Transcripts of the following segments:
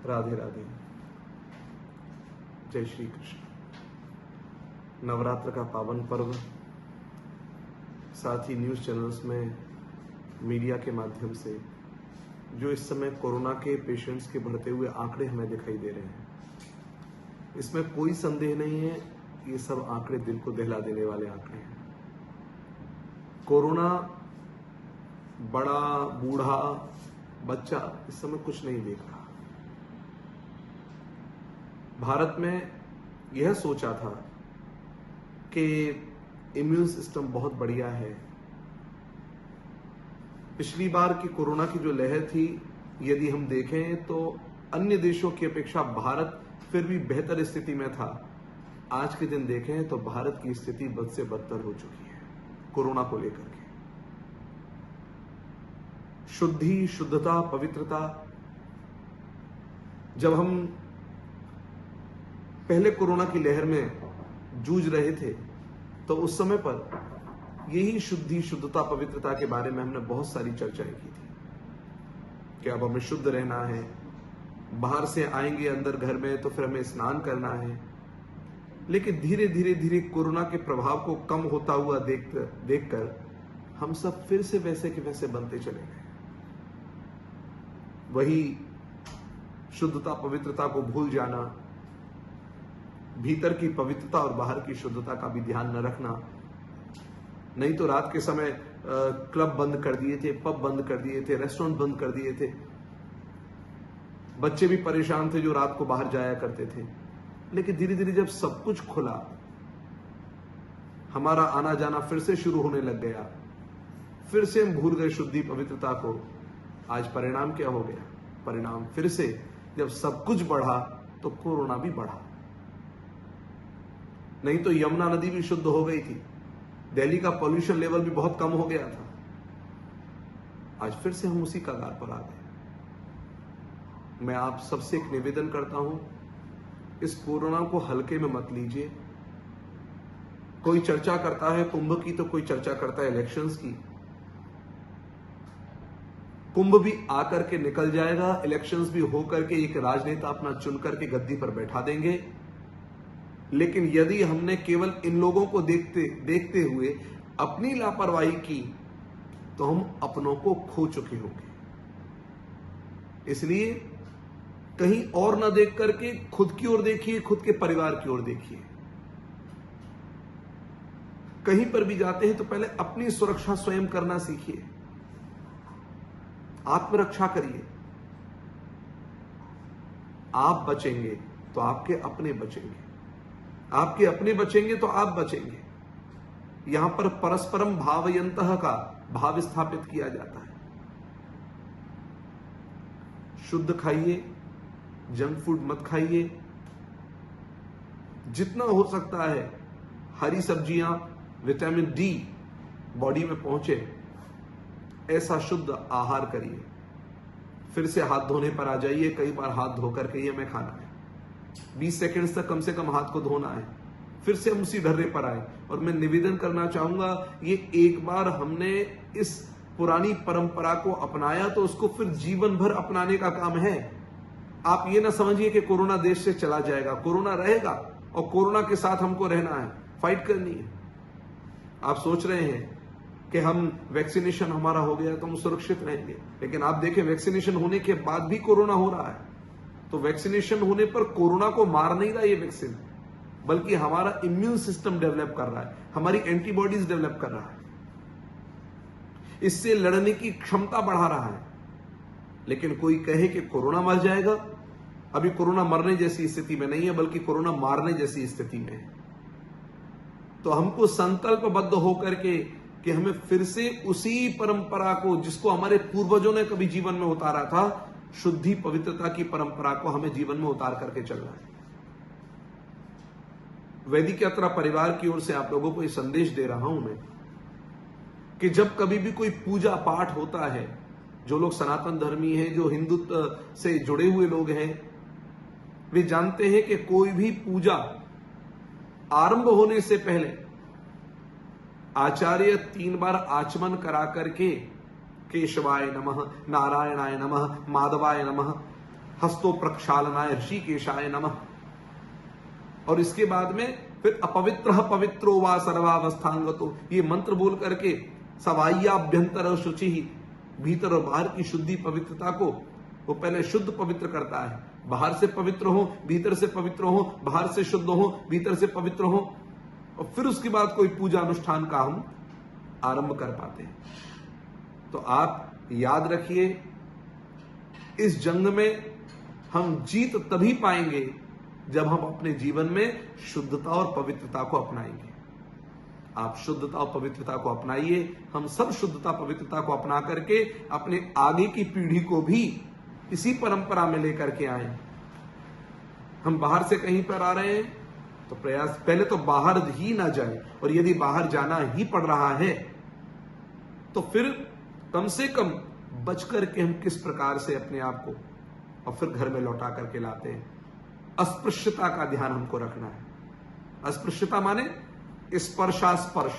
राधे राधे। जय श्री कृष्ण। नवरात्र का पावन पर्व, साथ ही न्यूज़ चैनल्स में मीडिया के माध्यम से जो इस समय कोरोना के पेशेंट्स के बढ़ते हुए आंकड़े हमें दिखाई दे रहे हैं, इसमें कोई संदेह नहीं है, ये सब आंकड़े दिल को दहला देने वाले आंकड़े हैं। कोरोना बड़ा बूढ़ा बच्चा इस समय कुछ नहीं देख रहा। भारत में यह सोचा था कि इम्यून सिस्टम बहुत बढ़िया है। पिछली बार की कोरोना की जो लहर थी, यदि हम देखें तो अन्य देशों की अपेक्षा भारत फिर भी बेहतर स्थिति में था। आज के दिन देखें तो भारत की स्थिति बद से बदतर हो चुकी है कोरोना को लेकर के। शुद्धि, शुद्धता, पवित्रता, जब हम पहले कोरोना की लहर में जूझ रहे थे तो उस समय पर यही शुद्धि, शुद्धता, पवित्रता के बारे में हमने बहुत सारी चर्चाएं की थी कि अब हमें शुद्ध रहना है, बाहर से आएंगे अंदर घर में तो फिर हमें स्नान करना है। लेकिन धीरे धीरे धीरे कोरोना के प्रभाव को कम होता हुआ देखकर हम सब फिर से वैसे के वैसे बनते चले गए। वही शुद्धता, पवित्रता को भूल जाना, भीतर की पवित्रता और बाहर की शुद्धता का भी ध्यान न रखना। नहीं तो रात के समय क्लब बंद कर दिए थे, पब बंद कर दिए थे, रेस्टोरेंट बंद कर दिए थे। बच्चे भी परेशान थे जो रात को बाहर जाया करते थे। लेकिन धीरे धीरे जब सब कुछ खुला, हमारा आना जाना फिर से शुरू होने लग गया, फिर से हम भूल गए शुद्धि, पवित्रता को। आज परिणाम क्या हो गया? परिणाम फिर से जब सब कुछ बढ़ा तो कोरोना भी बढ़ा। नहीं तो यमुना नदी भी शुद्ध हो गई थी, दिल्ली का पॉल्यूशन लेवल भी बहुत कम हो गया था। आज फिर से हम उसी कगार पर आ गए। मैं आप सबसे एक निवेदन करता हूं, इस कोरोना को हल्के में मत लीजिए। कोई चर्चा करता है कुंभ की तो कोई चर्चा करता है इलेक्शंस की। कुंभ भी आकर के निकल जाएगा, इलेक्शंस भी होकर के एक राजनेता अपना चुन करके गद्दी पर बैठा देंगे। लेकिन यदि हमने केवल इन लोगों को देखते हुए अपनी लापरवाही की तो हम अपनों को खो चुके होंगे। इसलिए कहीं और ना देख करके खुद की ओर देखिए, खुद के परिवार की ओर देखिए। कहीं पर भी जाते हैं तो पहले अपनी सुरक्षा स्वयं करना सीखिए, आत्मरक्षा करिए। आप बचेंगे तो आपके अपने बचेंगे, आपके अपने बचेंगे तो आप बचेंगे। यहां पर परस्परम भावयंतः का भाव स्थापित किया जाता है। शुद्ध खाइए, जंक फूड मत खाइए। जितना हो सकता है हरी सब्जियां, विटामिन डी बॉडी में पहुंचे, ऐसा शुद्ध आहार करिए। फिर से हाथ धोने पर आ जाइए। कई बार हाथ धोकर के ये हमें खाना है, 20 सेकंड्स तक कम से कम हाथ को धोना है। फिर से हम उसी ढर्रे पर आए। और मैं निवेदन करना चाहूंगा, ये एक बार हमने इस पुरानी परंपरा को अपनाया तो उसको फिर जीवन भर अपनाने का काम है। आप ये ना समझिए कि कोरोना देश से चला जाएगा। कोरोना रहेगा और कोरोना के साथ हमको रहना है, फाइट करनी है। आप सोच रहे हैं कि हम वैक्सीनेशन हमारा हो गया तो हम सुरक्षित रहेंगे, लेकिन आप देखें वैक्सीनेशन होने के बाद भी कोरोना हो रहा है। तो वैक्सीनेशन होने पर कोरोना को मार नहीं रहा ये वैक्सीन, बल्कि हमारा इम्यून सिस्टम डेवलप कर रहा है, हमारी एंटीबॉडीज डेवलप कर रहा है, इससे लड़ने की क्षमता बढ़ा रहा है। लेकिन कोई कहे कि कोरोना मर जाएगा, अभी कोरोना मरने जैसी स्थिति में नहीं है, बल्कि कोरोना मारने जैसी स्थिति में है। तो हमको संकल्पबद्ध होकर के कि हमें फिर से उसी परंपरा को, जिसको हमारे पूर्वजों ने कभी जीवन में उतारा था, शुद्धि, पवित्रता की परंपरा को हमें जीवन में उतार करके चलना है। वैदिक यात्रा परिवार की ओर से आप लोगों को यह संदेश दे रहा हूं मैं कि जब कभी भी कोई पूजा पाठ होता है, जो लोग सनातन धर्मी हैं, जो हिंदुत्व से जुड़े हुए लोग हैं, वे जानते हैं कि कोई भी पूजा आरंभ होने से पहले आचार्य 3 बार आचमन करा करके केशवाय नमः, नारायणाय नमः, माधवाय नमः, हस्तो प्रक्षालनाय ऋषिकेशाय नमः। और इसके बाद में फिर अपवित्र पवित्रो वा सर्वावस्थांगतो, ये मंत्र बोल करके सवाह्याभ्यंतर शुचि, भीतर और बाहर की शुद्धि पवित्रता को वो पहले शुद्ध पवित्र करता है। बाहर से पवित्र हो, भीतर से पवित्र हो, बाहर से शुद्ध हो, भीतर से पवित्र हो, और फिर उसके बाद कोई पूजा अनुष्ठान का हम आरंभ कर पाते हैं। तो आप याद रखिए, इस जंग में हम जीत तभी पाएंगे जब हम अपने जीवन में शुद्धता और पवित्रता को अपनाएंगे। आप शुद्धता और पवित्रता को अपनाइए, हम सब शुद्धता पवित्रता को अपना करके अपने आगे की पीढ़ी को भी इसी परंपरा में लेकर के आए। हम बाहर से कहीं पर आ रहे हैं तो प्रयास पहले तो बाहर ही ना जाए, और यदि बाहर जाना ही पड़ रहा है तो फिर कम से कम बच करके हम किस प्रकार से अपने आप को और फिर घर में लौटा करके लाते हैं। अस्पृश्यता का ध्यान हमको रखना है। अस्पृश्यता माने स्पर्शास्पर्श,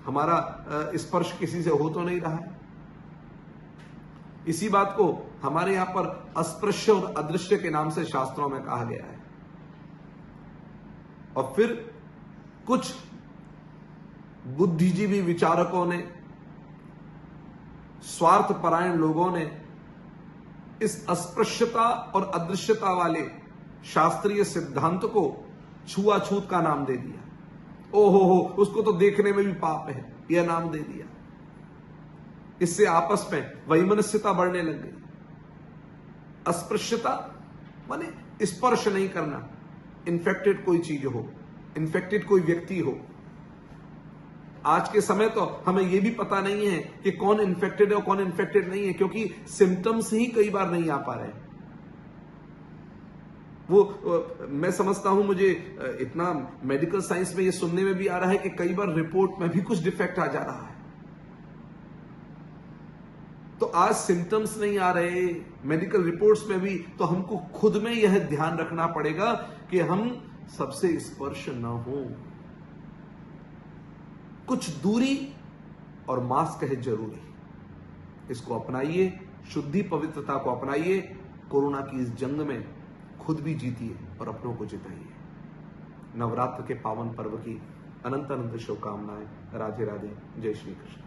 हमारा स्पर्श किसी से हो तो नहीं रहा है। इसी बात को हमारे यहां पर अस्पृश्य और अदृश्य के नाम से शास्त्रों में कहा गया है। और फिर कुछ बुद्धिजीवी विचारकों ने, स्वार्थपरायण लोगों ने इस अस्पृश्यता और अदृश्यता वाले शास्त्रीय सिद्धांत को छुआछूत का नाम दे दिया। ओहो, उसको तो देखने में भी पाप है, यह नाम दे दिया। इससे आपस में वैमनस्यता बढ़ने लग गई। अस्पृश्यता माने स्पर्श नहीं करना, इन्फेक्टेड कोई चीज हो, इन्फेक्टेड कोई व्यक्ति हो। आज के समय तो हमें यह भी पता नहीं है कि कौन इन्फेक्टेड है और कौन इन्फेक्टेड नहीं है, क्योंकि सिम्टम्स ही कई बार नहीं आ पा रहे हैं। वो मैं समझता हूं, मुझे इतना मेडिकल साइंस में ये सुनने में भी आ रहा है कि कई बार रिपोर्ट में भी कुछ डिफेक्ट आ जा रहा है। तो आज सिम्टम्स नहीं आ रहे मेडिकल रिपोर्ट्स में भी, तो हमको खुद में यह ध्यान रखना पड़ेगा कि हम सबसे स्पर्श न हो। कुछ दूरी और मास्क है जरूरी, इसको अपनाइए, शुद्धि पवित्रता को अपनाइए, कोरोना की इस जंग में खुद भी जीतिए और अपनों को जिताइए। नवरात्र के पावन पर्व की अनंत अनंत शुभकामनाएं। राधे राधे, जय श्री कृष्ण।